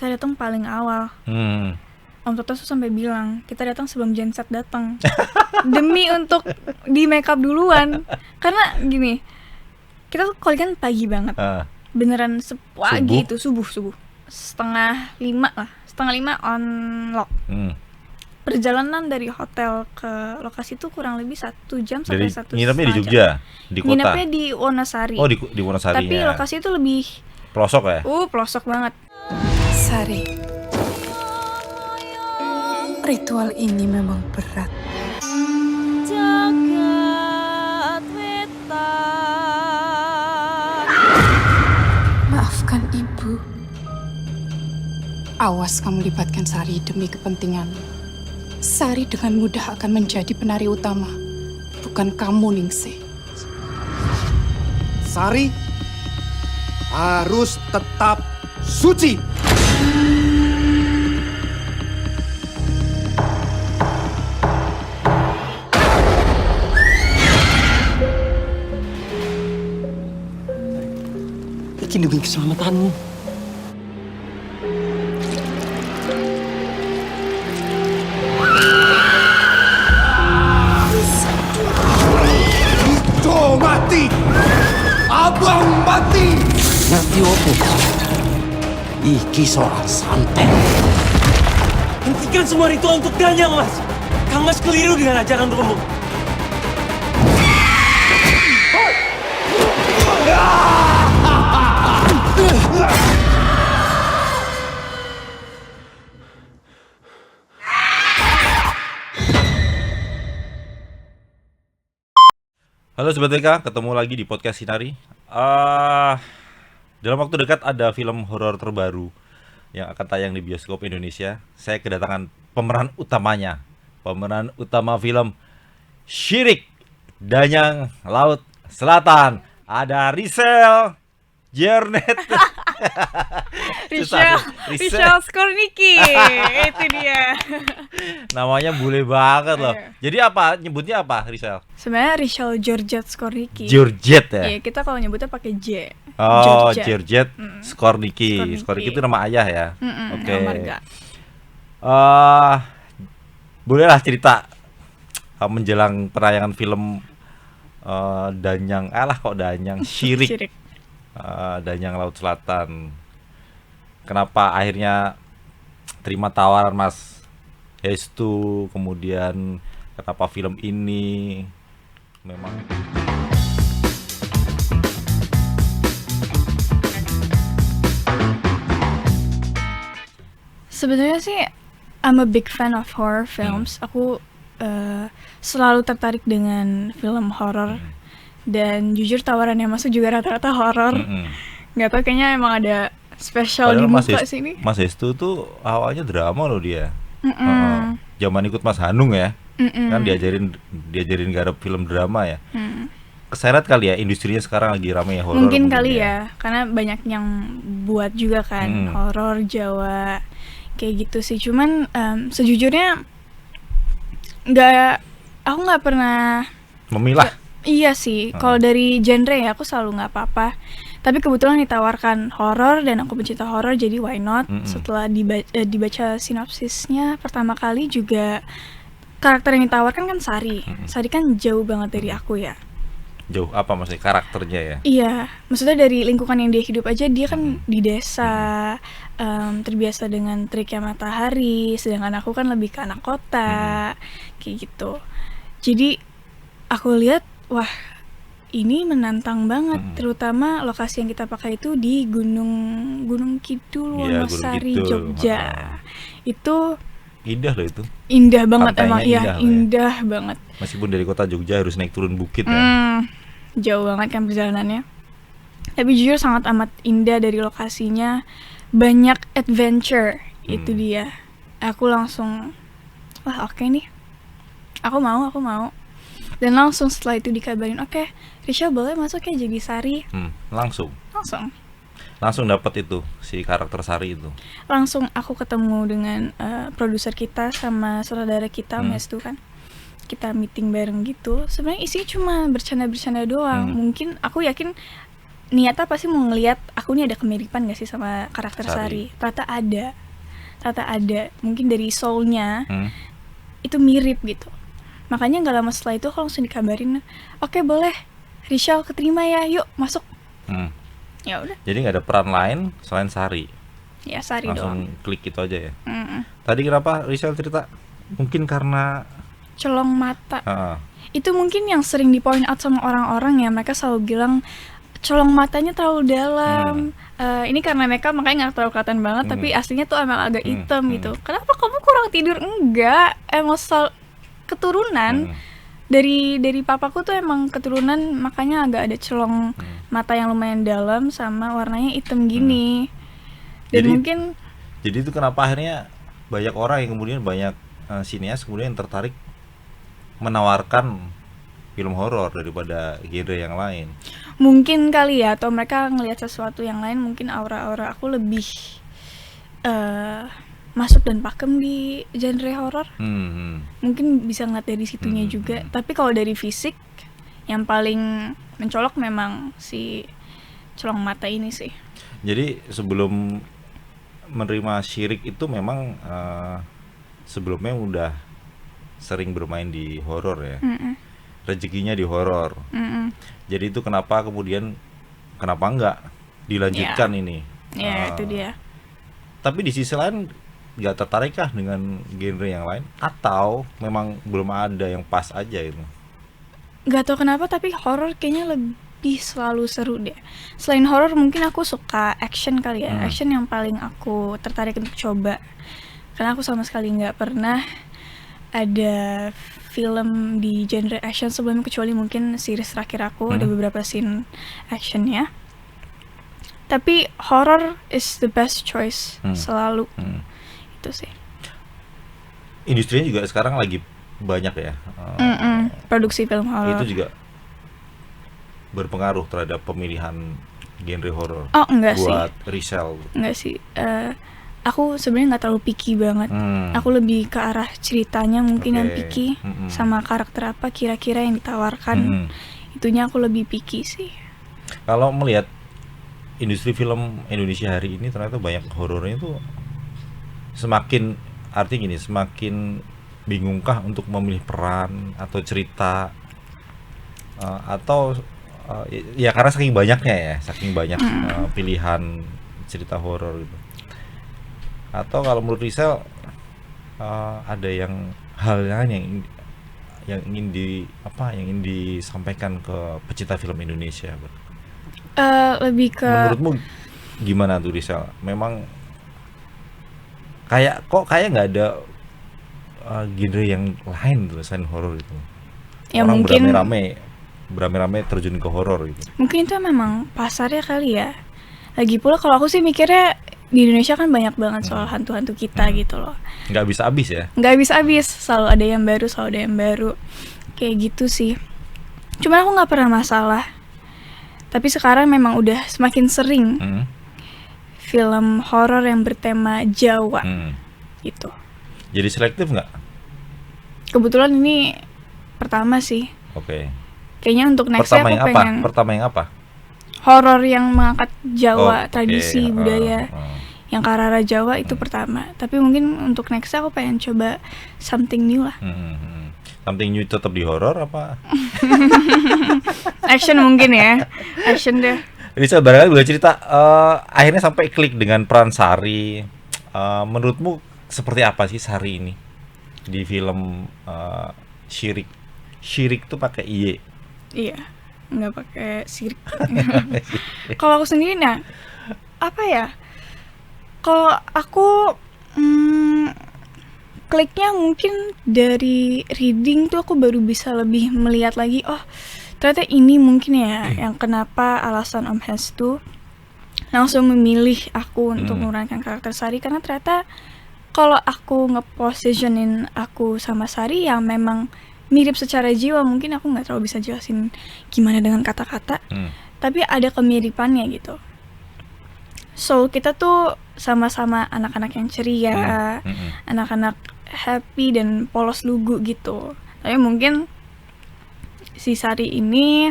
kita datang paling awal. Om Toto tuh sampai bilang kita datang sebelum genset datang demi untuk di make up duluan. Karena gini, kita tuh call kan pagi banget, beneran pagi itu subuh 4:30 lah, 4:30 on lock. Perjalanan dari hotel ke lokasi itu kurang lebih 1 jam sampai 1 setengah jam. Nginepnya di Jogja, di kota? Nginepnya di Wonosari. Oh, di Wonosarinya. Tapi lokasi itu lebih pelosok ya? Pelosok banget. Sari, ritual ini memang berat. Maafkan ibu. Awas kamu libatkan Sari demi kepentinganmu. Sari dengan mudah akan menjadi penari utama, bukan kamu, Ningsih. Sari harus tetap suci. Iki demi keselamatanmu. Ijo mati, abang mati. Ngerti opo? Iki soal santet. Hentikan semua ritual untuk Danyang, Mas. Kang Mas keliru dengan ajaran Romo. Halo Sobat TK, ketemu lagi di podcast Sinari. Dalam waktu dekat ada film horor terbaru yang akan tayang di bioskop Indonesia. Saya kedatangan pemeran utamanya, pemeran utama film Syirik Danyang Laut Selatan. Ada Richelle Jernet. Richelle Skorniki. Itu dia. Namanya bule banget loh. Jadi apa? Nyebutnya apa Richelle? Sebenarnya Richelle Georgette Skorniki. Georgette ya? Iya, kita kalau nyebutnya pakai J. Oh, Georgette Skorniki. Skorniki itu nama ayah ya? Oke. Bolehlah cerita menjelang penayangan film Danyang, Syirik. Danyang Laut Selatan. Kenapa akhirnya terima tawaran Mas Hestu, kemudian kenapa film ini memang sebenarnya sih I'm a big fan of horror films. Aku selalu tertarik dengan film horor. Dan jujur tawaran yang masuk juga rata-rata horor. Nggak tahu, kayaknya emang ada spesial di muka sini. Mas Hestu tuh awalnya drama loh dia. Zaman ikut Mas Hanung ya. Kan diajarin garap film drama ya. Keseret kali ya, industrinya sekarang lagi ramai ya horor. Mungkin kali ya, karena banyak yang buat juga kan horor Jawa kayak gitu sih. Cuman sejujurnya aku nggak pernah memilah. Iya sih, kalau dari genre ya aku selalu nggak apa-apa. Tapi kebetulan ditawarkan horor dan aku pencinta horor, jadi why not? Setelah dibaca sinopsisnya pertama kali juga, karakter yang ditawarkan kan Sari. Sari kan jauh banget dari aku ya. Jauh apa maksudnya karakternya ya? Iya, maksudnya dari lingkungan yang dia hidup aja, dia kan di desa, terbiasa dengan teriknya matahari, sedangkan aku kan lebih ke anak kota, kayak gitu. Jadi aku lihat, wah ini menantang banget, terutama lokasi yang kita pakai itu di Gunung Kidul, Wonosari, Jogja. Itu indah loh itu. Indah banget. Pantainya emang iya, indah banget. Meskipun dari kota Jogja harus naik turun bukit ya. Jauh banget kan perjalanannya. Tapi jujur sangat amat indah dari lokasinya. Banyak adventure, itu dia. Aku langsung, wah oke nih. Aku mau. Dan langsung setelah itu dikabarin, oke, Richelle boleh masuk ya jadi Sari. Langsung dapat itu si karakter Sari itu. Langsung aku ketemu dengan produser kita sama saudara kita, Mas tuh kan. Kita meeting bareng gitu. Sebenarnya isinya cuma bercanda-bercanda doang. Mungkin aku yakin niatnya pasti mau ngelihat aku nih ada kemiripan gak sih sama karakter Sari. Sari. Ternyata ada. Mungkin dari soul-nya itu mirip gitu. Makanya nggak lama setelah itu aku langsung dikabarin, oke boleh, Rishal keterima ya, yuk masuk. Ya udah, Jadi nggak ada peran lain selain Sari. ya Sari doang. Langsung klik itu aja ya. Tadi kenapa Rizal cerita? Mungkin karena Celong mata. Heeh. Itu mungkin yang sering di point out sama orang-orang ya, mereka selalu bilang colong matanya terlalu dalam. Ini karena mereka makanya nggak terlalu kelihatan banget, tapi aslinya tuh emang agak hitam gitu. Kenapa kamu kurang tidur? Enggak, emang keturunan. Dari papaku tuh emang keturunan, makanya agak ada celong mata yang lumayan dalam sama warnanya hitam gini. Dan Jadi- mungkin Jadi itu kenapa akhirnya banyak orang yang kemudian banyak sinias kemudian tertarik menawarkan film horor daripada genre yang lain. mungkin kali ya, atau mereka ngelihat sesuatu yang lain, mungkin aura-aura aku lebih masuk dan pakem di genre horor. Mungkin bisa ngeliat dari situnya juga. Tapi kalau dari fisik, yang paling mencolok memang si celong mata ini sih. Jadi sebelum menerima Syirik itu memang sebelumnya udah sering bermain di horor ya. Rezekinya di horor. Jadi itu kenapa kemudian kenapa enggak dilanjutkan ini? Ya itu dia. Tapi di sisi lain nggak tertarik kah dengan genre yang lain? Atau memang belum ada yang pas aja itu? Gak tau kenapa, tapi horor kayaknya lebih selalu seru deh. Selain horor mungkin aku suka action kali ya. Action yang paling aku tertarik untuk coba. Karena aku sama sekali nggak pernah ada film di genre action sebelumnya, kecuali mungkin series terakhir aku ada beberapa scene actionnya. Tapi horror is the best choice selalu. Itu sih. Industrinya juga sekarang lagi banyak ya. Produksi film horror. Itu juga berpengaruh terhadap pemilihan genre horor Oh enggak sih. buat resell. Enggak sih. Aku sebenarnya nggak terlalu picky banget. Aku lebih ke arah ceritanya mungkin yang Oke. picky, sama karakter apa kira-kira yang ditawarkan. Itunya aku lebih picky sih. Kalau melihat industri film Indonesia hari ini, ternyata banyak horornya itu semakin, artinya gini, semakin bingungkah untuk memilih peran atau cerita, atau ya karena saking banyaknya ya, saking banyak pilihan cerita horor gitu. Atau kalau menurut Rizal ada yang hal lain yang ingin disampaikan ke pecinta film Indonesia? Lebih ke Menurutmu gimana tuh Rizal? Memang kayak nggak ada genre yang lain tuh selain horor itu. ya Orang mungkin beramai-ramai terjun ke horor gitu. mungkin itu memang pasarnya kali ya. Lagi pula kalau aku sih mikirnya di Indonesia kan banyak banget soal hantu-hantu kita gitu loh. Nggak bisa habis ya. Nggak habis-habis, selalu ada yang baru, kayak gitu sih. Cuman aku nggak pernah masalah. Tapi sekarang memang udah semakin sering film horor yang bertema Jawa gitu. Jadi selektif nggak? Kebetulan ini pertama sih. Oke. Kayaknya untuk nextnya Pertama aku yang apa? pengen Pertama yang apa? horor yang mengangkat Oh, Jawa, oke. tradisi budaya. Yang ke arah Jawa itu pertama. Tapi mungkin untuk nextnya aku pengen coba something new lah. Something new tetap di horor apa? Action mungkin ya. Action deh. Rizal barangkali boleh cerita akhirnya sampai klik dengan peran Sari. Menurutmu seperti apa sih Sari ini di film Syirik? Syirik tuh pakai iye. Iya, nggak pakai sirik. Kalau aku sendiri, nah, apa ya? Kalau aku kliknya mungkin dari reading tuh aku baru bisa lebih melihat lagi. Oh, ternyata ini mungkin ya yang kenapa alasan Om Hans tuh langsung memilih aku untuk memerankan karakter Sari, karena ternyata kalau aku nge-positionin aku sama Sari yang memang mirip secara jiwa, mungkin aku nggak terlalu bisa jelasin gimana dengan kata-kata, tapi ada kemiripannya gitu. So kita tuh sama-sama anak-anak yang ceria, anak-anak happy dan polos lugu gitu. Tapi mungkin si Sari ini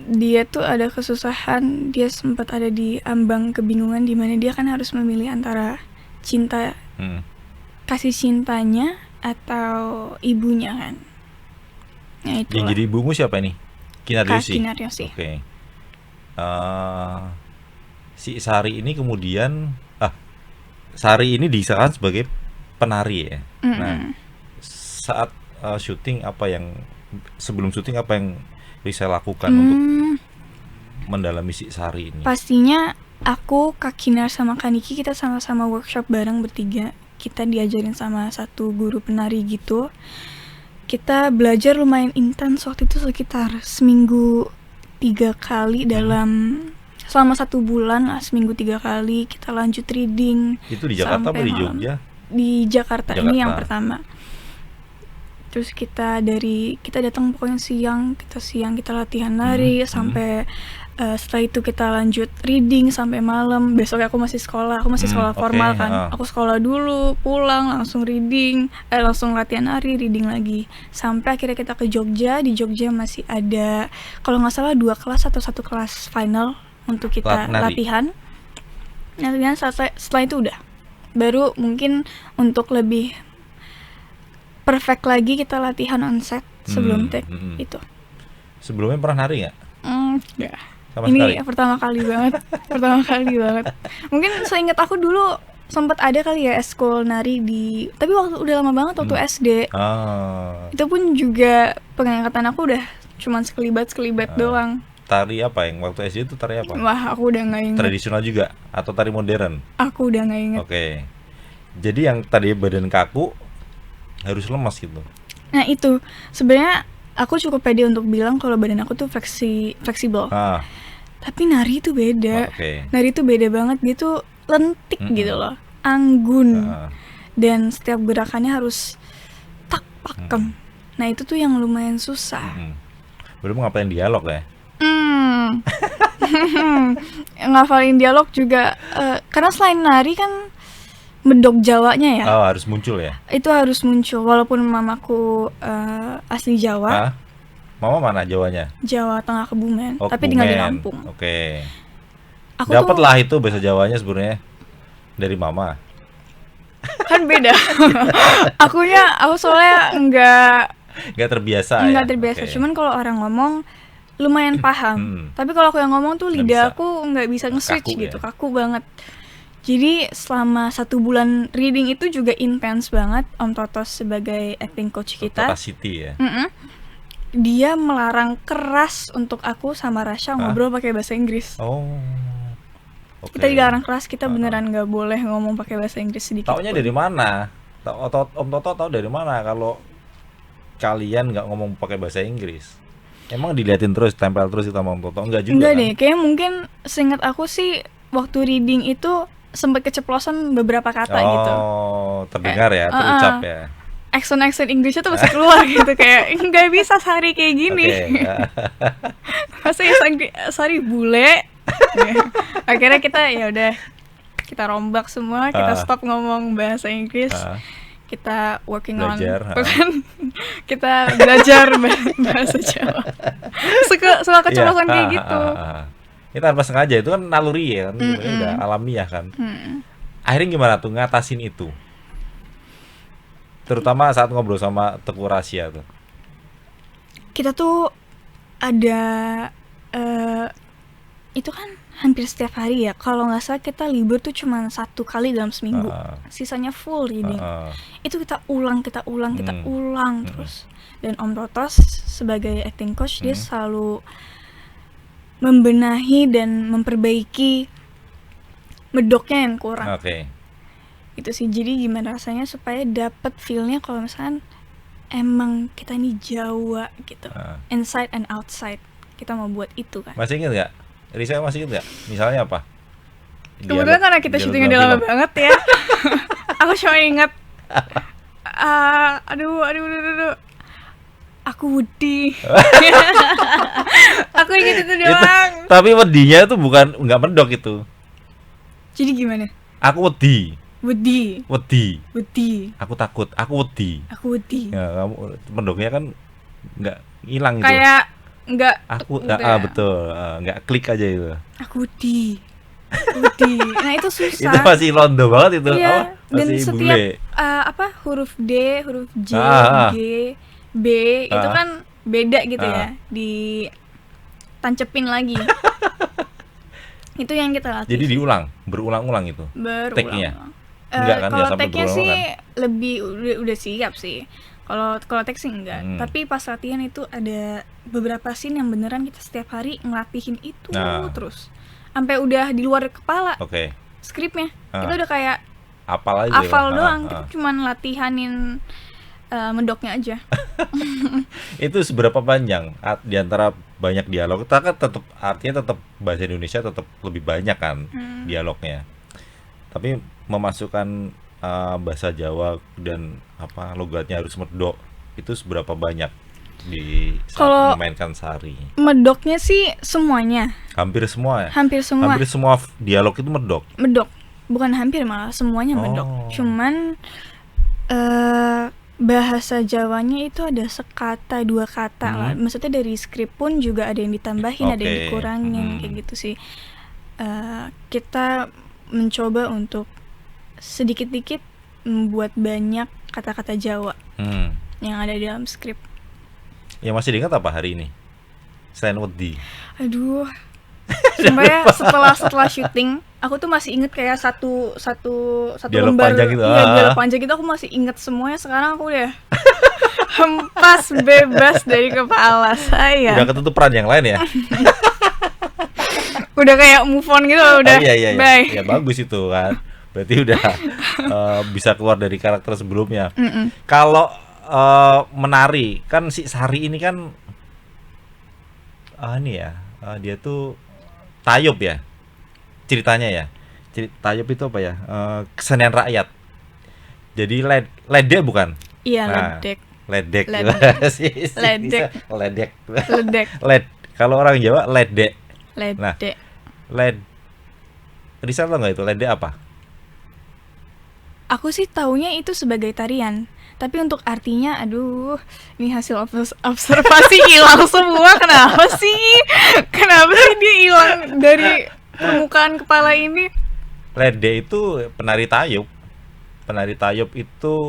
Dia tuh ada kesusahan, dia sempat ada di ambang kebingungan di mana dia kan harus memilih antara cinta, kasih cintanya atau ibunya kan. Nah itu Yang jadi ibumu siapa nih? Kinar Yosi. Kinar Yosi. Oke. Si Sari ini kemudian Sari ini disahkan sebagai penari ya. Nah, saat syuting sebelum syuting apa yang Risa lakukan untuk mendalami si Sari ini? Pastinya aku, Kak Kinar sama Kak Niki kita sama-sama workshop bareng bertiga. Kita diajarin sama satu guru penari gitu. Kita belajar lumayan intens waktu itu sekitar seminggu 3 kali selama 1 bulan lah, seminggu 3 kali kita lanjut reading. Itu di Jakarta apa di Jogja? Di Jakarta ini yang pertama. Terus kita datang pokoknya siang kita latihan nari sampai setelah itu kita lanjut reading sampai malam. Besoknya aku masih sekolah formal kan. Aku sekolah dulu, pulang langsung reading, langsung latihan nari, reading lagi. Sampai akhirnya kita ke Jogja. Di Jogja masih ada kalau nggak salah 2 kelas atau 1 kelas final untuk kita latihan. Setelah itu udah. Baru mungkin untuk lebih perfect lagi kita latihan on set sebelum take itu. Sebelumnya pernah nari nggak? Nggak. Sama Ini sekali? pertama kali banget. Mungkin seingat aku dulu sempat ada kali ya eskul nari tapi udah lama banget waktu SD. Itu pun juga pengangkatan aku udah cuman sekelibat doang. Tari apa yang waktu SD itu tari apa? Wah, aku udah nggak inget. Tradisional juga atau tari modern? Aku udah nggak inget. Oke. Jadi yang tadi badan kaku harus lemas gitu. Nah itu sebenarnya aku cukup pede untuk bilang kalau badan aku tuh fleksibel. Tapi nari itu beda. Nari itu beda banget. Dia tuh lentik gitu loh, anggun. Dan setiap gerakannya harus tak pakem. Nah itu tuh yang lumayan susah. Belum ngapain dialog ya? Ngafalin dialog juga karena selain nari kan medok Jawanya ya. Harus muncul ya? Itu harus muncul. Walaupun mamaku asli Jawa. Mama mana Jawanya? Jawa Tengah Kebumen, tapi tinggal di Lampung. Oke. Dapatlah itu bahasa Jawanya sebenarnya dari mama. Kan beda. Aku soalnya nggak terbiasa. Nggak terbiasa. Cuman kalau orang ngomong lumayan paham. Tapi kalau aku yang ngomong tuh lidah aku nggak bisa nge-switch gitu, kaku banget. Jadi selama 1 bulan reading itu juga intens banget. Om Totos sebagai acting coach kita, Capacity ya. Dia melarang keras untuk aku sama Rasha ngobrol pakai bahasa Inggris. Kita dilarang keras, kita beneran nggak boleh ngomong pakai bahasa Inggris sedikit. Taunya dari mana? Om Toto tahu dari mana kalau kalian nggak ngomong pakai bahasa Inggris? Emang diliatin terus, tempel terus sama Om Toto? Enggak juga. Enggak kan? deh, kayaknya mungkin seingat aku sih waktu reading itu sempat keceplosan beberapa kata gitu. Terdengar ya, terucap ya. Accent Inggrisnya tuh masih keluar gitu, kayak nggak bisa Sari kayak gini. Masa ya Sari bule. Akhirnya kita kita rombak semua, kita stop ngomong bahasa Inggris. Kita working belajar, kita belajar bahasa Jawa. Suka keceplosan kayak gitu. Itu tanpa sengaja, itu kan naluri ya kan, udah alamiah kan. Akhirnya gimana tuh ngatasin itu? Terutama saat ngobrol sama Teguh Rasya tuh. Kita tuh ada itu kan hampir setiap hari ya. Kalau nggak salah kita libur tuh cuma 1 kali dalam seminggu. Sisanya full reading. Itu kita ulang terus. Dan Om Totos sebagai acting coach dia selalu membenahi dan memperbaiki medoknya yang kurang. Itu sih, jadi gimana rasanya supaya dapat feel-nya kalau misalkan emang kita ini Jawa gitu, inside and outside. Kita mau buat itu kan. Masih inget nggak? Risa masih inget nggak? Misalnya apa? Kebetulan karena kita syutingnya udah lama banget ya. Aku cuma inget aduh. Aku wedi. Aku inget itu doang. Tapi wedinya itu nggak medok itu. Jadi gimana? Aku wedi. Aku takut. Aku wedi. Ya, kamu medoknya kan nggak hilang gitu. Kayak nggak betul, nggak klik aja itu. aku di. Nah itu susah. Itu masih londo banget itu. Iya, dan Masih setiap bule. huruf D, huruf J, Ah. G, B itu Ah. kan beda gitu Ah. ya, ditancepin lagi. Itu yang kita latih. Jadi berulang-ulang itu. Take-nya? berulang. Enggak kan, Kalau nggak sampai tag-nya sih berulang-ulang lebih udah siap sih. Kalau tag sih enggak. Hmm. Tapi pas latihan itu ada beberapa scene yang beneran kita setiap hari ngelatihin itu Nah. terus. Sampai udah di luar kepala Oke. skripnya. Ah. Kita udah kayak Apal aja. hafal kan? doang, Ah, kita ah. cuman latihanin mendoknya aja. Itu seberapa panjang di antara banyak dialog? Kita kan artinya tetap bahasa Indonesia tetap lebih banyak kan dialognya. Tapi memasukkan bahasa Jawa dan logatnya harus medok. Itu seberapa banyak di saat Kalau- memainkan Sari? Medoknya sih semuanya, Hampir semua ya? hampir semua Hampir semua dialog itu medok. medok. Bukan hampir, malah semuanya medok. Oh. Cuman bahasa Jawanya itu ada sekata dua kata lah. Maksudnya dari skrip pun juga ada yang ditambahin, ada yang Oke. dikurangin, kayak gitu sih. Kita mencoba untuk sedikit-dikit membuat banyak kata-kata Jawa Hmm. yang ada di dalam skrip. Yang masih diingat apa hari ini? Selain wedi. Aduh, sampai setelah syuting, aku tuh masih inget kayak satu Dialog lembar, panjang gitu. iya, Ah. dialog panjang gitu aku masih inget semuanya. Sekarang aku udah hempas bebas dari kepala saya. Udah ketutupan yang lain ya? Udah kayak move on gitu, udah Iya. bye. Ya bagus itu kan. Berarti udah bisa keluar dari karakter sebelumnya. Kalau menari kan si Sari ini kan dia tuh tayub ya ceritanya ya. Tayub itu apa ya? Kesenian rakyat. Jadi ledek bukan? Iya, Nah, ledek, Ledek. Ledek. Ledek. Ledek. ledek, Kalau orang Jawa ledek. Nah. ledek. Risa tau nggak itu ledek apa? Aku sih taunya itu sebagai tarian. Tapi untuk artinya, aduh, ini hasil observasi hilang semua. Kenapa sih? Kenapa sih dia hilang dari permukaan kepala ini? Ledek itu penari tayub. Penari tayub itu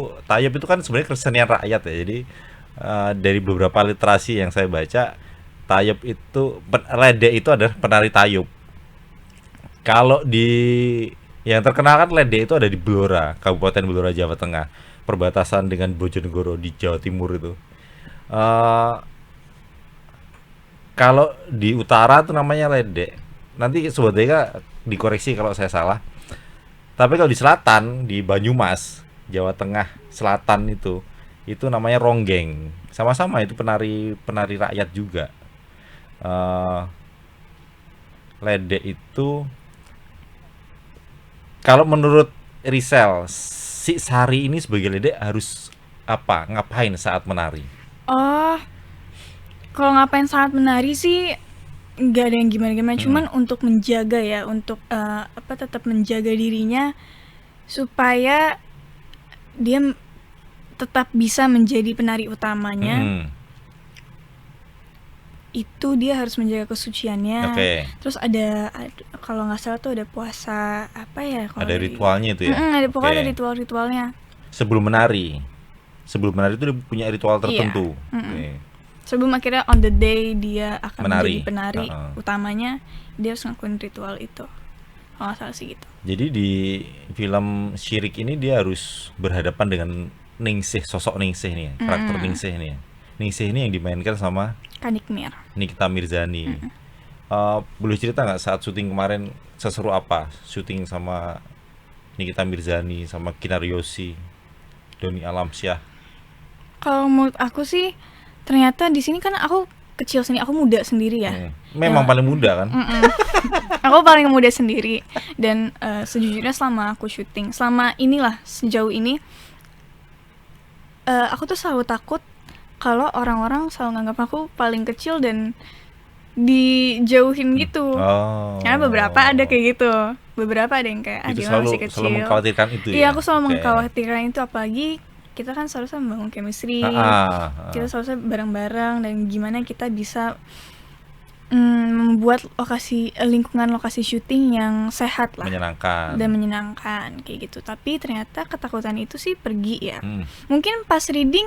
kan sebenarnya kesenian rakyat ya. Jadi dari beberapa literasi yang saya baca, ledek itu adalah penari tayub. Kalau yang terkenal kan ledek itu ada di Blora, Kabupaten Blora, Jawa Tengah, perbatasan dengan Bojonegoro di Jawa Timur itu. Kalau di utara tuh namanya ledek. Nanti Sobat Deka dikoreksi kalau saya salah. Tapi kalau di selatan, di Banyumas, Jawa Tengah selatan itu namanya ronggeng. Sama-sama itu penari rakyat juga. Ledek itu kalau menurut Risel, si Sari ini sebagai ledek harus ngapain saat menari? Oh, kalau ngapain saat menari sih nggak ada yang gimana-gimana. Cuman untuk menjaga ya, untuk tetap menjaga dirinya supaya dia tetap bisa menjadi penari utamanya. Itu dia harus menjaga kesuciannya. Oke. Terus ada kalau nggak salah tuh ada puasa apa ya? Kalau Ada ritualnya itu ya. Ada pokoknya Oke. ada ritual-ritualnya. Sebelum menari itu dia punya ritual tertentu. Oke. Sebelum akhirnya on the day dia akan Menari. menjadi penari Heeh. utamanya, dia harus ngelakuin ritual itu. Kalau nggak salah sih gitu. Jadi di film Syirik ini dia harus berhadapan dengan sosok Ningsih nih, karakter Ningsih nih. Ningsih ini yang dimainkan sama Kanikmir. Nikita Mirzani. Boleh cerita nggak saat syuting kemarin seseru apa syuting sama Nikita Mirzani sama Kinar Yosi, Doni Alamsyah? Kalau menurut aku sih ternyata di sini kan aku kecil sendiri, aku muda sendiri ya. Memang paling muda kan? Aku paling muda sendiri dan sejujurnya selama aku syuting, sejauh ini aku tuh selalu takut kalau orang-orang selalu nganggap aku paling kecil dan dijauhin gitu. Oh. Karena beberapa ada kayak gitu. Beberapa ada yang kayak Itu dia selalu masih kecil. mengkhawatirkan itu Iya, ya? aku selalu Oke. mengkhawatirkan itu, apalagi kita kan seharusnya membangun chemistry, kita seharusnya bareng-bareng, dan gimana kita bisa membuat lingkungan lokasi syuting yang sehat lah menyenangkan. dan menyenangkan kayak gitu. Tapi ternyata ketakutan itu sih pergi ya. Mungkin pas reading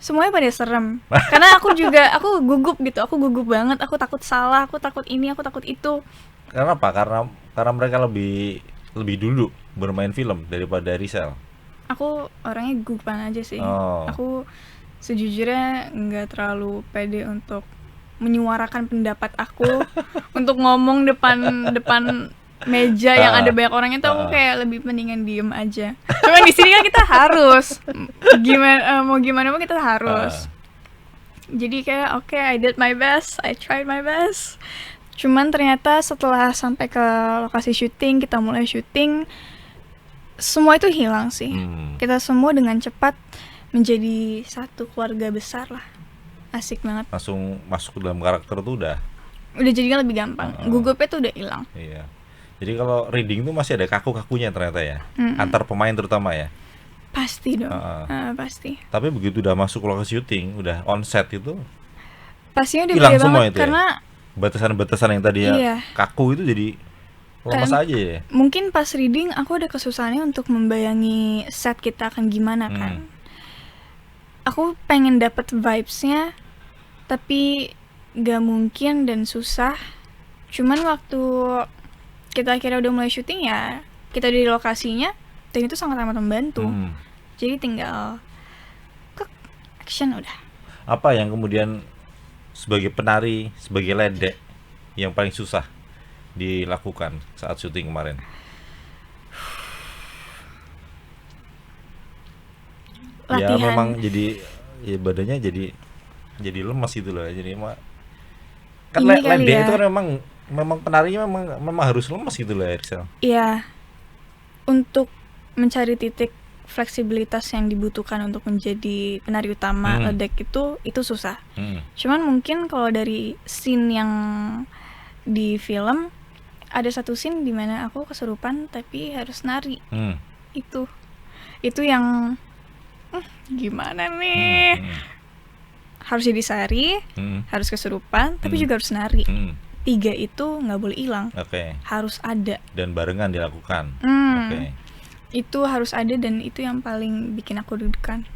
semuanya pada serem karena aku gugup gitu, aku gugup banget, aku takut salah, aku takut ini, aku takut itu. Karena apa? Karena mereka lebih dulu bermain film daripada Rizal. Aku orangnya gugupan aja sih. Oh. Aku sejujurnya nggak terlalu pede untuk menyuarakan pendapat aku untuk ngomong depan meja yang ada banyak orang itu. Aku kayak lebih mendingan diem aja. Cuman di sini kan kita harus mau gimana kita harus. Jadi kayak oke, I did my best, I tried my best. Cuman ternyata setelah sampai ke lokasi syuting, kita mulai syuting, semua itu hilang sih. Kita semua dengan cepat menjadi satu keluarga besar lah. Asik banget. Langsung masuk ke dalam karakter tuh udah jadinya lebih gampang. Gugupnya tuh udah hilang. Iya. Jadi kalau reading tuh masih ada kaku-kakunya ternyata ya. Antar pemain terutama ya. Pasti dong. Pasti. Tapi begitu udah masuk lokasi syuting, udah on set itu pastinya udah hilang beda semua banget itu karena batasan-batasan yang tadi kaku itu jadi lemas aja ya. Mungkin pas reading aku ada kesusahannya untuk membayangi set kita akan gimana kan. Aku pengen dapet vibes-nya, tapi gak mungkin dan susah. Cuman waktu kita akhirnya udah mulai syuting ya, kita udah di lokasinya, dan itu sangat amat membantu. Jadi tinggal action udah. Apa yang kemudian sebagai penari, sebagai ledek yang paling susah dilakukan saat syuting kemarin? Latihan. Ya memang jadi badannya jadi lemas gitu loh. Jadi kan ledek itu kan memang penarinya memang harus lemas gitu loh, Rizal. Iya. Untuk mencari titik fleksibilitas yang dibutuhkan untuk menjadi penari utama ledek itu susah. Cuman mungkin kalau dari scene yang di film ada satu scene di mana aku kesurupan tapi harus nari. Itu yang gimana nih? Harus jadi sari, harus kesurupan, tapi juga harus nari. 3 itu nggak boleh hilang. Harus ada. Dan barengan dilakukan. Itu harus ada dan itu yang paling bikin aku deg-degan.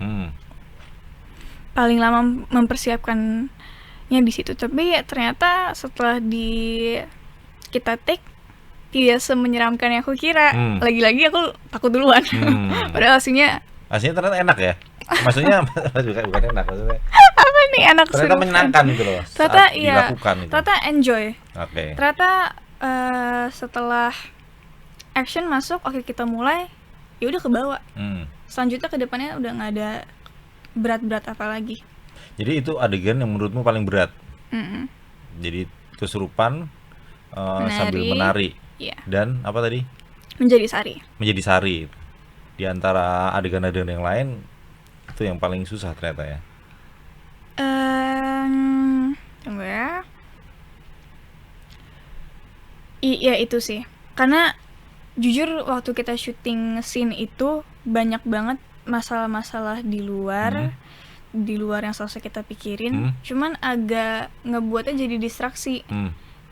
Paling lama mempersiapkannya di situ. Tapi ya ternyata setelah kita take tidak semenyeramkan yang aku kira. Lagi-lagi aku takut duluan. Padahal aslinya ternyata enak ya. Maksudnya bukan enak maksudnya. Apa nih enak sih? Ternyata menyenangkan gitu loh. Ternyata dilakukan itu. Ternyata enjoy. Ternyata setelah action masuk, kita mulai, ya udah kebawa. Selanjutnya ke depannya udah nggak ada berat-berat apa lagi. Jadi itu adegan yang menurutmu paling berat. Jadi kesurupan sambil menari. Dan apa tadi? Menjadi sari. Di antara adegan-adegan yang lain itu yang paling susah ternyata ya. Tunggu ya. Iya itu sih. Karena jujur waktu kita syuting scene itu banyak banget masalah-masalah di luar yang selesai kita pikirin. Cuman agak ngebuatnya jadi distraksi.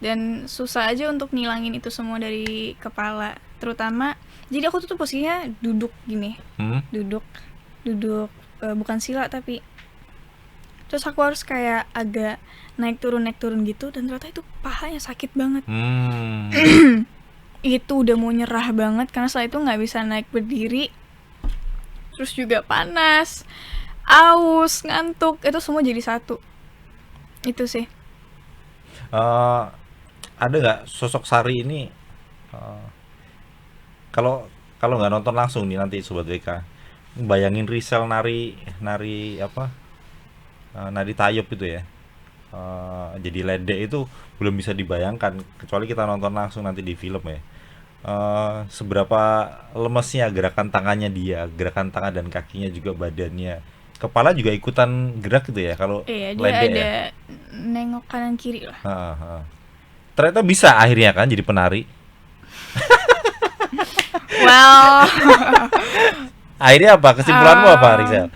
Dan susah aja untuk ngilangin itu semua dari kepala. Terutama jadi aku tuh posisinya duduk gini. Duduk bukan sila tapi terus aku harus kayak agak naik turun gitu, dan ternyata itu pahanya sakit banget. Itu udah mau nyerah banget karena setelah itu nggak bisa naik berdiri, terus juga panas, aus, ngantuk, itu semua jadi satu. Itu sih. Ada nggak sosok Sari ini? Kalau nggak nonton langsung nih nanti Sobat WK, bayangin Rizal nari apa? Nari tayub itu ya. Jadi ledek itu belum bisa dibayangkan kecuali kita nonton langsung nanti di film ya. Seberapa lemesnya gerakan tangannya dia, gerakan tangan dan kakinya juga badannya, kepala juga ikutan gerak gitu ya kalau dia ledek ada ya? Nengok kanan kiri lah. Ternyata bisa akhirnya kan jadi penari. Well, Akhirnya apa? Kesimpulanmu apa, Rizal?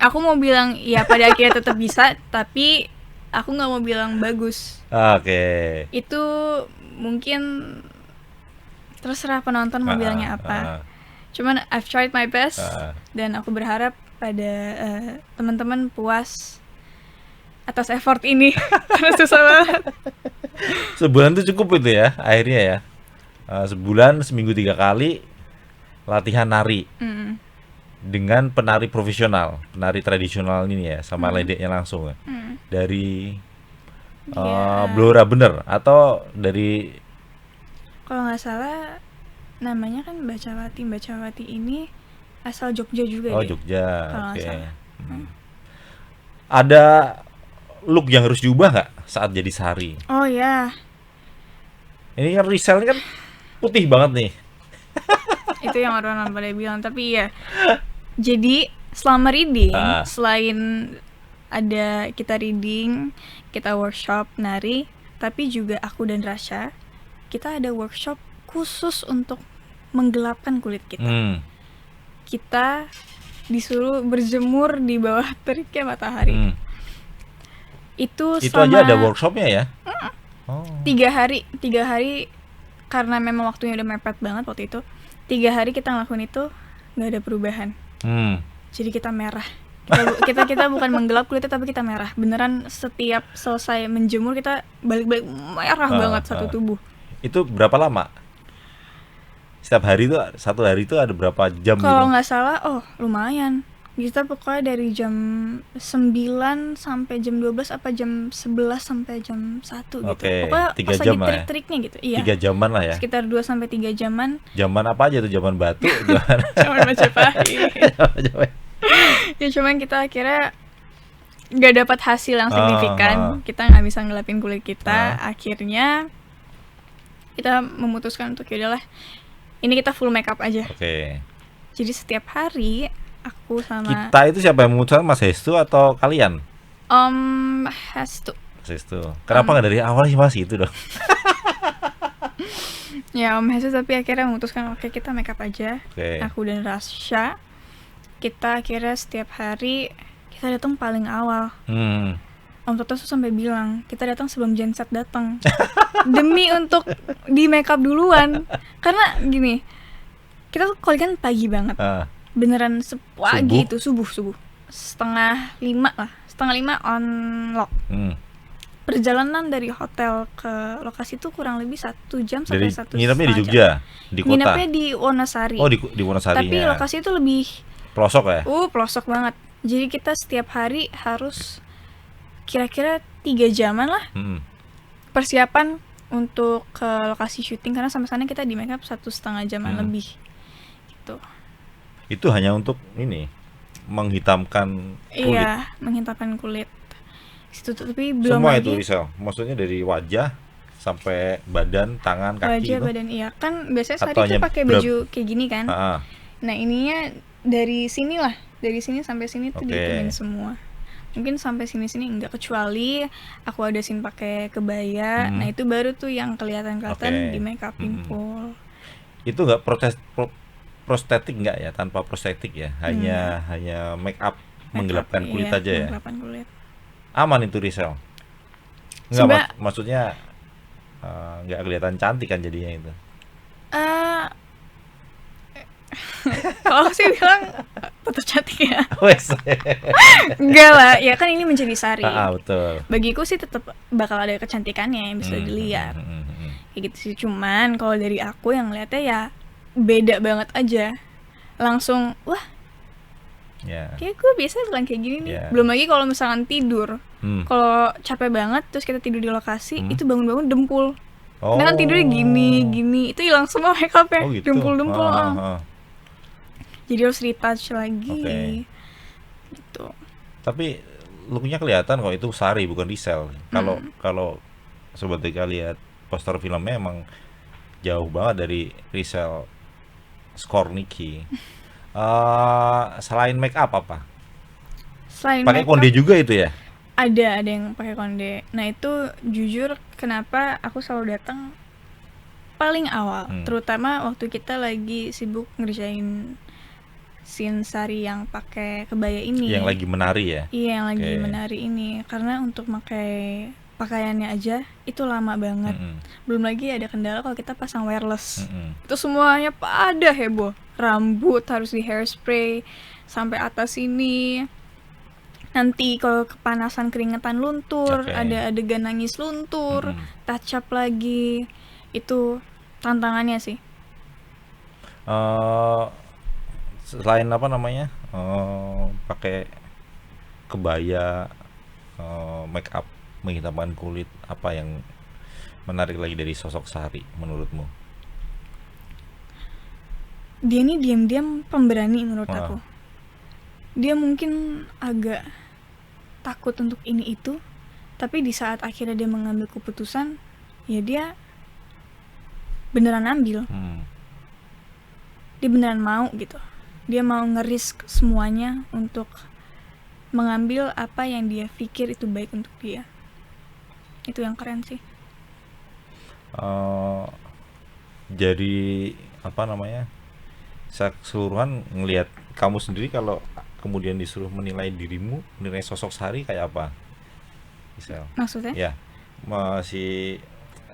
Aku mau bilang ya pada akhirnya tetap bisa, tapi aku nggak mau bilang bagus. Oke. Itu mungkin terserah penonton mau bilangnya apa. Cuman I've tried my best dan aku berharap pada teman-teman puas atas effort ini. Karena susah banget. Sebulan tuh cukup itu ya, akhirnya ya. Sebulan seminggu 3 kali latihan nari dengan penari profesional, penari tradisional ini ya, sama ledeknya langsung ya. Dari Blora bener atau dari Kalau nggak salah namanya kan Bacawati. Bacawati ini asal Jogja juga deh. Jogja. Kalau nggak Oke. salah. Ada look yang harus diubah nggak saat jadi Sari? Oh ya, Ini kan Rizal ini kan putih banget nih. itu yang orang-orang pada bilang. Tapi ya, jadi selama reading, selain ada kita reading, kita workshop nari, tapi juga aku dan Rasya, kita ada workshop khusus untuk menggelapkan kulit kita. Kita disuruh berjemur di bawah teriknya matahari. Itu aja selama ada workshopnya ya? 3 hari karena memang waktunya udah mepet banget waktu itu. 3 hari kita ngelakuin itu nggak ada perubahan. Jadi kita merah. Kita bukan menggelap kulitnya, tapi kita merah. Beneran setiap selesai menjemur kita balik-balik merah banget satu tubuh. Itu berapa lama? Setiap hari itu, satu hari itu ada berapa jam? Kalau gitu? nggak salah, lumayan. Kita pokoknya dari jam 9 sampai jam 12 apa jam 11 sampai jam 1 gitu. Oke, Pokoknya 3 pas jam lagi lah ya. trik-triknya gitu. Iya. 3 jaman lah ya. Sekitar 2 sampai 3 jaman. Jaman apa aja tuh? Jaman batu, jaman Cuman Majapahit. Ya cuman kita akhirnya nggak dapat hasil yang signifikan. Kita nggak bisa ngelapin kulit kita. Akhirnya kita memutuskan untuk yaudahlah, ini kita full makeup aja. Oke. Jadi setiap hari aku sama Kita itu siapa yang memutuskan, Mas Hestu atau kalian? Hestu. Mas Hestu. Kenapa nggak dari awal sih Mas itu dong? Ya Om Hestu, tapi akhirnya memutuskan oke, kita makeup aja. Oke. Aku dan Rasya. Kita akhirnya setiap hari kita datang paling awal. Om Toto tuh sampai bilang kita datang sebelum genset datang. Demi untuk di makeup duluan. Karena gini, kita tuh kan pagi banget. Beneran pagi itu subuh 4:30 lah, 4:30 on lock. Perjalanan dari hotel ke lokasi itu kurang lebih 1 jam sampai 1 jam. Nginepnya di Jogja, di kota. Nginepnya di Wonosari. Oh, di Wonosarinya. Tapi lokasi itu lebih pelosok ya? Pelosok banget. Jadi kita setiap hari harus kira-kira 3 jaman lah persiapan untuk ke lokasi syuting, karena sampai sana kita di makeup 1,5 jaman lebih gitu. Itu hanya untuk ini menghitamkan kulit. Iya, menghitamkan kulit. Situ tapi belum Semua lagi itu Rizal. Maksudnya dari wajah sampai badan, tangan, kaki wajah, itu. badan, iya. Kan biasanya Atau Sari tuh pakai baju kayak gini kan. Nah, ininya dari sini lah. Dari sini sampai sini tuh dihitumin semua. Mungkin sampai sini-sini enggak, kecuali aku ada scene pakai kebaya. Nah, itu baru tuh yang kelihatan di make upin full. Itu enggak prostetik enggak ya? Tanpa prostetik ya? Hanya make up, menggelapkan kulit aja ya? Menggelapkan kulit. Aman itu Rizal? Enggak, maksudnya enggak kelihatan cantik kan jadinya itu? Kalau aku sih bilang tetap cantik ya. Enggak lah, ya kan ini menjadi Sari. Betul. Bagiku sih tetap bakal ada kecantikannya yang bisa dilihat. Kayak gitu sih. Cuman kalau dari aku yang lihatnya ya beda banget aja. Langsung wah, kayak gue biasa bukan kayak gini nih. Belum lagi kalau misalkan tidur. Kalau capek banget terus kita tidur di lokasi, itu bangun-bangun dempul. Karena kan tidurnya gini, itu hilang semua make up-nya. Gitu. Dempul-dempul. Jadi harus retouch lagi. Gitu. Tapi looknya kelihatan kok itu Sari bukan Rizal. Kalau Sobat Dika lihat poster filmnya emang jauh banget dari Rizal Skorniki. Selain make up apa? Selain pakai konde juga itu ya? Ada yang pakai konde. Nah, itu jujur kenapa aku selalu datang paling awal, terutama waktu kita lagi sibuk ngerjain scene Sari yang pakai kebaya ini. Yang lagi menari ya. Iya, yang lagi Oke. menari ini. Karena untuk pakai pakaiannya aja itu lama banget. Belum lagi ada kendala kalau kita pasang wireless. Itu semuanya pada heboh. Rambut harus di hairspray sampai atas sini. Nanti kalau kepanasan keringetan luntur, Oke. ada adegan nangis luntur, touch up lagi. Itu tantangannya sih. Selain apa namanya, pakai kebaya, make up, menghitamkan kulit, apa yang menarik lagi dari sosok Sari menurutmu? Dia ini diam-diam pemberani menurut Wah. aku. Dia mungkin agak takut untuk ini itu, tapi di saat akhirnya dia mengambil keputusan, ya dia beneran ambil. Dia beneran mau gitu. Dia mau ngerisk semuanya untuk mengambil apa yang dia pikir itu baik untuk dia. Itu yang keren sih. Jadi apa namanya, saya keseluruhan ngelihat kamu sendiri kalau kemudian disuruh menilai dirimu, menilai sosok Sari kayak apa, Rizal? Maksudnya? Ya, si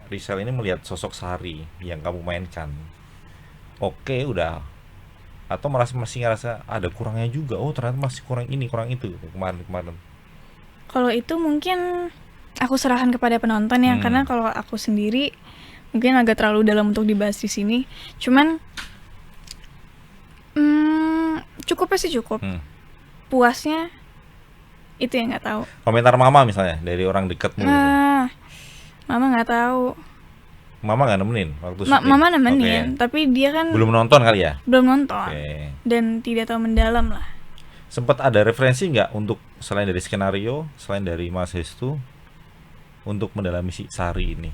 Rizal ini melihat sosok Sari yang kamu mainkan, oke udah, atau masih ngerasa ada kurangnya juga, oh ternyata masih kurang ini kurang itu kemarin. Kalau itu mungkin aku serahkan kepada penonton ya, karena kalau aku sendiri mungkin agak terlalu dalam untuk dibahas di sini. Cuman cukupnya sih cukup. Puasnya itu yang nggak tahu. Komentar mama misalnya dari orang dekatmu gitu. Nah, mama nggak tahu. Mama nggak nemenin waktu syuting? Mama nemenin, Oke. tapi dia kan Belum nonton kali ya? belum nonton Oke. dan tidak tahu mendalam lah. Sempat ada referensi nggak untuk selain dari skenario, selain dari Mas Hestu, untuk mendalami si Sari ini?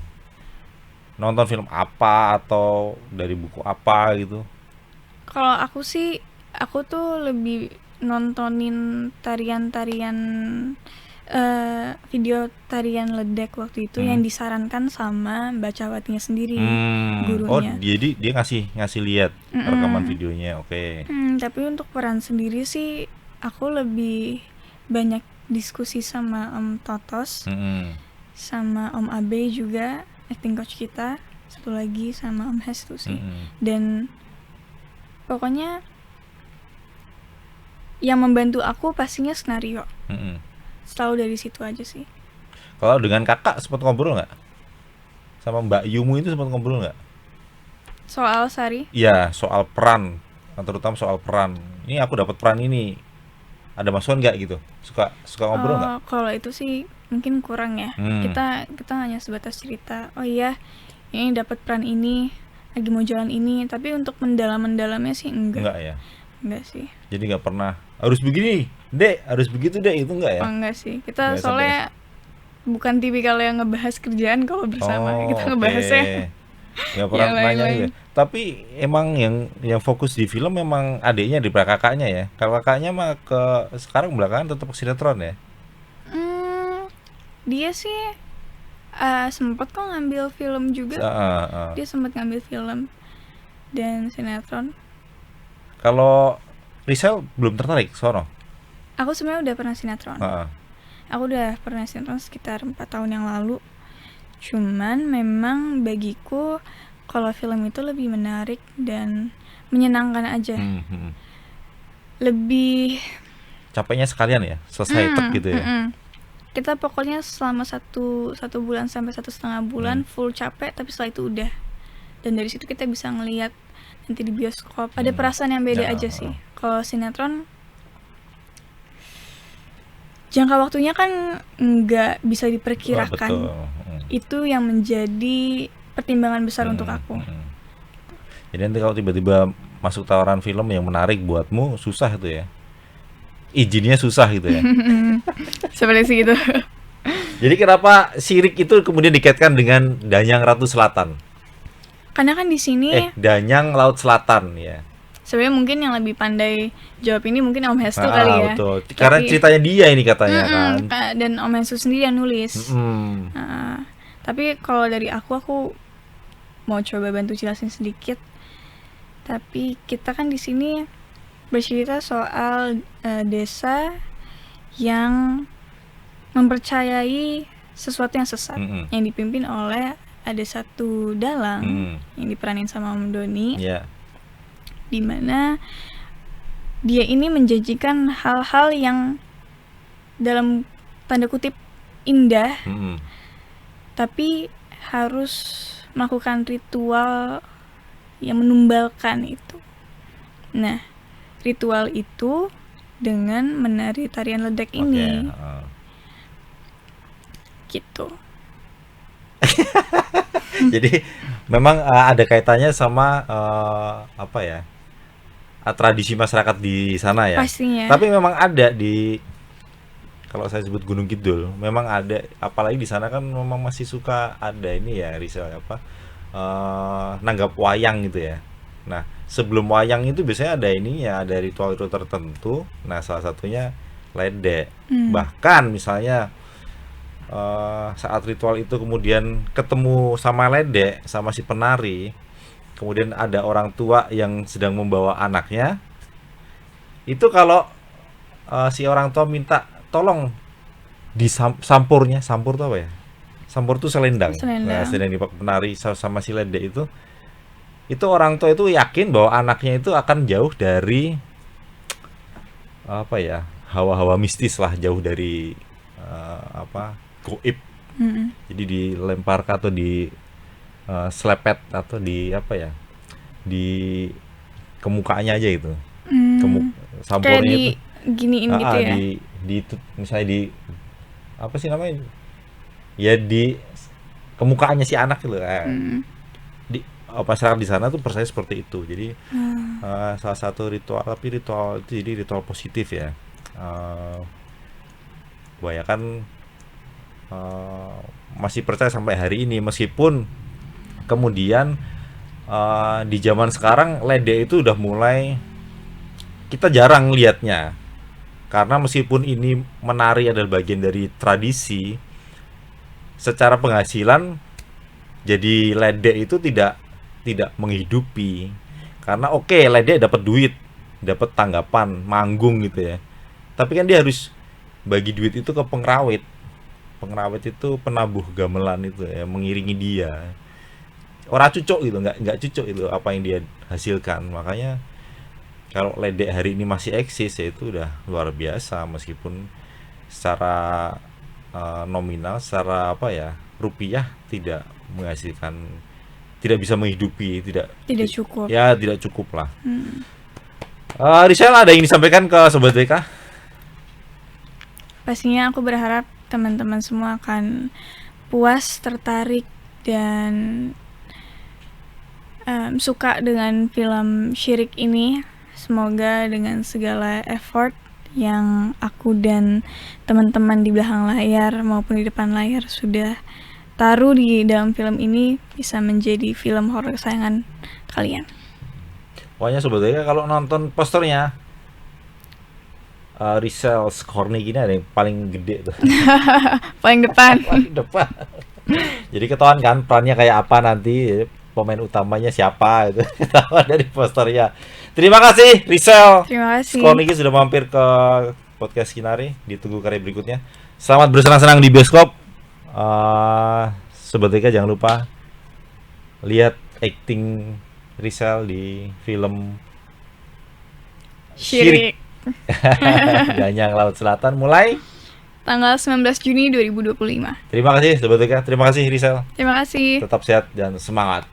Nonton film apa atau dari buku apa gitu? Kalau aku sih, aku tuh lebih nontonin tarian-tarian video tarian ledek waktu itu yang disarankan sama Mbak Cawatinya sendiri, Oh, gurunya. jadi dia ngasih lihat rekaman videonya. Oke. Tapi untuk peran sendiri sih, aku lebih banyak diskusi sama Om Totos, sama Om Abe juga, acting coach kita, satu lagi sama Om Hestu sih. Dan pokoknya yang membantu aku pastinya skenario. Selalu dari situ aja sih. Kalau dengan kakak sempat ngobrol nggak? Sama Mbak Yumu itu sempat ngobrol nggak? Soal Sari, Iya, soal peran, terutama soal peran. Ini aku dapat peran ini. Ada masukan nggak gitu? Suka ngobrol nggak? kalau itu sih mungkin kurang ya. Kita hanya sebatas cerita. Oh iya, ini dapat peran ini, lagi mau jalan ini. Tapi untuk mendalamnya sih enggak. Enggak ya. Enggak sih. Jadi nggak pernah harus begini, Dek, harus begitu Dek, itu enggak ya? Oh, enggak sih. Kita Nggak soalnya bukan tipikal yang ngebahas kerjaan kalau bersama. Kita oke. ngebahasnya Nggak pernah yang nanya lain-lain. juga. Tapi emang yang fokus di film memang adiknya di belakang kakaknya ya. Kalau kakaknya mah sekarang belakangan tetap sinetron ya. dia sih sempat kok ngambil film juga. Dia sempat ngambil film dan sinetron. Kalau Rizal belum tertarik sono. Aku sebenarnya udah pernah sinetron. Aku udah pernah sinetron sekitar 4 tahun yang lalu. Cuman memang bagiku kalau film itu lebih menarik dan menyenangkan aja. Lebih Capeknya sekalian ya, selesai tek gitu ya. kita pokoknya selama satu bulan sampai 1,5 bulan full capek, tapi setelah itu udah. Dan dari situ kita bisa ngelihat nanti di bioskop. Ada perasaan yang beda aja sih. Kalau sinetron jangka waktunya kan nggak bisa diperkirakan. Betul. Itu yang menjadi pertimbangan besar untuk aku. Jadi nanti kalau tiba-tiba masuk tawaran film yang menarik buatmu, susah itu ya. Izinnya susah gitu ya. Seperti itu. Jadi kenapa Sirik itu kemudian dikaitkan dengan Danyang Ratu Selatan? Karena kan di sini Danyang Laut Selatan ya. sebenarnya mungkin yang lebih pandai jawab ini mungkin Om Hestu kali ya. Betul. Karena ceritanya dia ini katanya kan. Dan Om Hestu sendiri yang nulis. Mm. Tapi kalau dari aku mau coba bantu jelasin sedikit. Tapi kita kan di sini bercerita soal desa yang mempercayai sesuatu yang sesat, yang dipimpin oleh ada satu dalang yang diperanin sama Om Doni, di mana dia ini menjanjikan hal-hal yang dalam tanda kutip indah, tapi harus melakukan ritual yang menumbalkan itu. Nah, ritual itu dengan menari tarian ledek ini. Gitu. Jadi memang ada kaitannya sama tradisi masyarakat di sana ya. Pastinya. Tapi memang ada kalau saya sebut Gunung Kidul, memang ada, apalagi di sana kan memang masih suka ada ini ya, Rizal, nanggap wayang gitu ya. Nah, sebelum wayang itu biasanya ada ini ya, ada ritual-ritual tertentu. Nah, salah satunya ledek. Bahkan misalnya saat ritual itu kemudian ketemu sama ledek, sama si penari, kemudian ada orang tua yang sedang membawa anaknya, itu kalau si orang tua minta tolong di sampurnya, sampur itu apa ya? Sampur itu selendang. Nah, selendang dipakai penari sama si ledek itu orang tua itu yakin bahwa anaknya itu akan jauh dari hawa-hawa mistis lah, jauh dari goib. Jadi dilemparkan atau di selepet atau di kemukaannya aja itu. Sampurnya itu giniin gitu ya. Misalnya ya di kemukaannya si anak gitu. Di masyarakat di sana tuh percaya seperti itu. Jadi salah satu ritual, tapi ritual itu jadi ritual positif ya. Kebanyakan masih percaya sampai hari ini, meskipun kemudian di zaman sekarang ledek itu udah mulai kita jarang lihatnya, karena meskipun ini menari adalah bagian dari tradisi, secara penghasilan jadi ledek itu tidak menghidupi. Karena ledek dapat duit, dapat tanggapan, manggung gitu ya, tapi kan dia harus bagi duit itu ke pengrawit. Pengrawit itu penabuh gamelan itu ya, mengiringi dia. Orang cucuk gitu, nggak cucuk itu apa yang dia hasilkan. Makanya kalau ledek hari ini masih eksis, ya itu udah luar biasa, meskipun secara nominal, secara rupiah tidak menghasilkan, tidak bisa menghidupi, tidak cukup. Ya, tidak cukup lah. Rizal, ada yang disampaikan ke Sobat BK? Pastinya aku berharap teman-teman semua akan puas, tertarik, dan suka dengan film Syirik ini. Semoga dengan segala effort yang aku dan teman-teman di belakang layar maupun di depan layar sudah taruh di dalam film ini bisa menjadi film horor kesayangan kalian. Pokoknya Sobat BK kalau nonton posternya, Rizal Skorny gini ada yang paling gede tuh. Paling depan. Paling depan. Jadi ketahuan kan perannya kayak apa nanti, pemain utamanya siapa itu ketahuan dari posternya. Terima kasih Rizal. Terima kasih. Skorny sudah mampir ke podcast Kinari. Ditunggu karya berikutnya. Selamat bersenang-senang di bioskop. Sobat BK jangan lupa lihat acting Rizal di film Syirik. Ganyang Laut Selatan mulai tanggal 19 Juni 2025. Terima kasih Sobat BK, terima kasih Rizal. Terima kasih. Tetap sehat dan semangat.